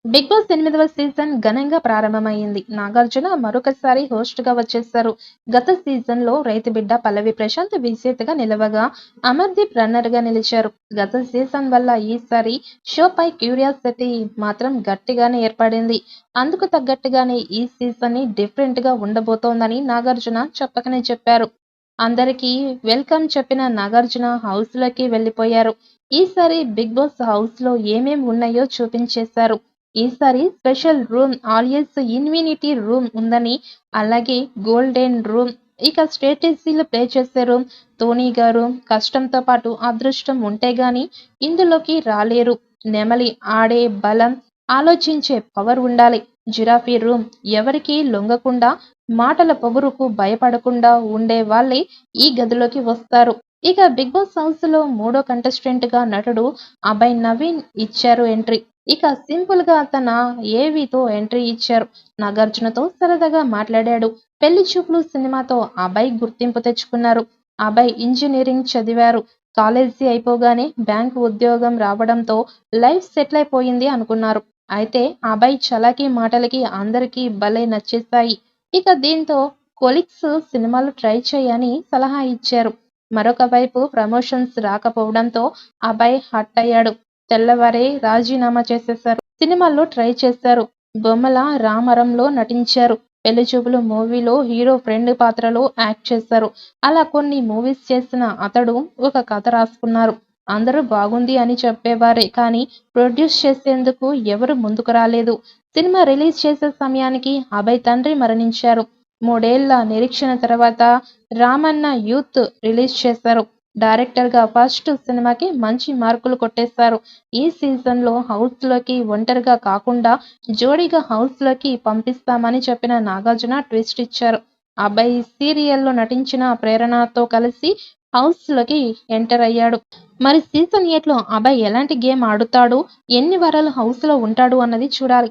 Big boss 8వ season ఘనంగా ప్రారంభమైంది. నాగార్జున మరొకసారి హోస్ట్‌గా వచ్చేశారు. గత సీజన్‌లో రైతు బిడ్డ పల్లవి ప్రశాంత్ విజేతగా నిలవగా, అమర్దీప్ రన్నర్‌గా నిలిచారు. గత సీజన్ వల్ల ఈసారి షోపై క్యూరియాసిటీ మాత్రం గట్టిగానే ఏర్పడింది. అందుకు తగ్గట్టుగానే ఈ సీజన్ డిఫరెంట్‌గా ఉండబోతోందని నాగార్జున చెప్పకనే చెప్పారు. అందరికీ వెల్కమ్ చెప్పిన నాగార్జున హౌస్‌లోకి వెళ్లిపోయారు. ఈసారి బిగ్ బాస్ హౌస్‌లో ఏమేం ఉన్నాయో చూపించేశారు. ఈసారి special room alias infinity room ఉందని, అలాగే గోల్డెన్ రూమ్, ఇక స్ట్రాటజీలు ప్లే చేసే రూమ్, ధోని గారు కష్టంతో పాటు అదృష్టం ఉంటే గాని ఇందులోకి రాలేరు. నెమలి ఆడే బలం, ఆలోచించే పవర్ ఉండాలి. జిరాఫీ రూమ్ ఎవరికీ లొంగకుండా, మాటల పొగరుకు భయపడకుండా ఉండే వాళ్ళే ఈ గదిలోకి వస్తారు. ఇక బిగ్ బాస్ హౌస్ లో మూడో కంటెస్టెంట్ గా నటుడు అభయ్ నవీన్ ఇచ్చారు ఎంట్రీ. ఇక సింపుల్ గా తన ఏవీతో ఎంట్రీ ఇచ్చారు. నాగార్జునతో సరదాగా మాట్లాడాడు. పెళ్లి చూపులు సినిమాతో అభయ్ గుర్తింపు తెచ్చుకున్నారు. అభయ్ ఇంజనీరింగ్ చదివారు. కాలేజీ అయిపోగానే బ్యాంకు ఉద్యోగం రావడంతో లైఫ్ సెటిల్ అయిపోయింది అనుకున్నారు. అయితే అభయ్ చలాకీ మాటలకి అందరికీ భలే నచ్చేశాయి. ఇక దీంతో కొలీగ్స్ సినిమాలు ట్రై చేయని సలహా ఇచ్చారు. మరొక వైపు ప్రమోషన్స్ రాకపోవడంతో అభయ్ హర్ట్ అయ్యాడు. తెల్లవారే రాజీనామా చేసేశారు. సినిమాల్లో ట్రై చేశారు. బొమ్మల రామరంలో నటించారు. పెళ్లి చూపులు మూవీలో హీరో ఫ్రెండ్ పాత్రలో యాక్ట్ చేశారు. అలా కొన్ని మూవీస్ చేసిన అతడు ఒక కథ రాసుకున్నారు. అందరూ బాగుంది అని చెప్పేవారే కానీ ప్రొడ్యూస్ చేసేందుకు ఎవరు ముందుకు రాలేదు. సినిమా రిలీజ్ చేసే సమయానికి అభయ్ తండ్రి మరణించారు. 3 ఏళ్ల నిరీక్షణ తర్వాత రామన్న యూత్ రిలీజ్ చేశారు. డైరెక్టర్గా ఫస్ట్ సినిమాకి మంచి మార్కులు కొట్టేశారు. ఈ సీజన్లో హౌస్లోకి ఒంటరిగా కాకుండా జోడీగా హౌస్లోకి పంపిస్తామని చెప్పిన నాగార్జున ట్విస్ట్ ఇచ్చారు. అభయ్ సీరియల్లో నటించిన ప్రేరణతో కలిసి హౌస్లోకి ఎంటర్ అయ్యాడు. మరి సీజన్ 8లో అభయ్ ఎలాంటి గేమ్ ఆడుతాడు, ఎన్ని వారాలు హౌస్లో ఉంటాడు అన్నది చూడాలి.